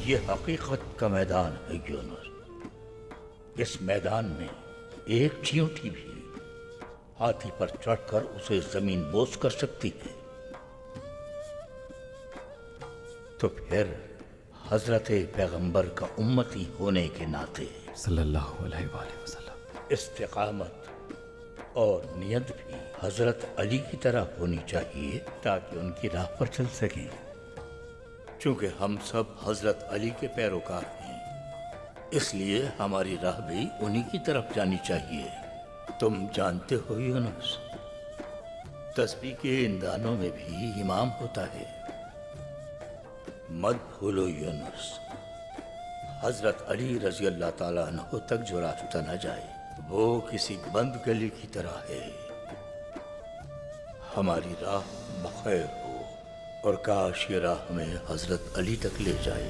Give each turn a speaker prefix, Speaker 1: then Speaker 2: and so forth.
Speaker 1: یہ حقیقت کا میدان ہے یونس۔ اس میدان میں ایک چیونٹی بھی ہاتھی پر چڑھ کر اسے زمین بوس کر سکتی ہے، تو پھر حضرت پیغمبر کا امتی ہونے کے ناطے
Speaker 2: صلی اللہ علیہ وآلہ وسلم
Speaker 1: استقامت اور نیت بھی حضرت علی کی طرح ہونی چاہیے تاکہ ان کی راہ پر چل سکیں۔ چونکہ ہم سب حضرت علی کے پیروکار ہیں، اس لیے ہماری راہ بھی انہی کی طرف جانی چاہیے۔ تم جانتے ہو یونس، تسبیح کے ان دانوں میں بھی امام ہوتا ہے۔ مت بھولو یونس، حضرت علی رضی اللہ تعالیٰ عنہ تک جو راستہ نہ جائے وہ کسی بند گلی کی طرح ہے۔ ہماری راہ بخیر ہو، اور کاش یہ راہ ہمیں حضرت علی تک لے جائے۔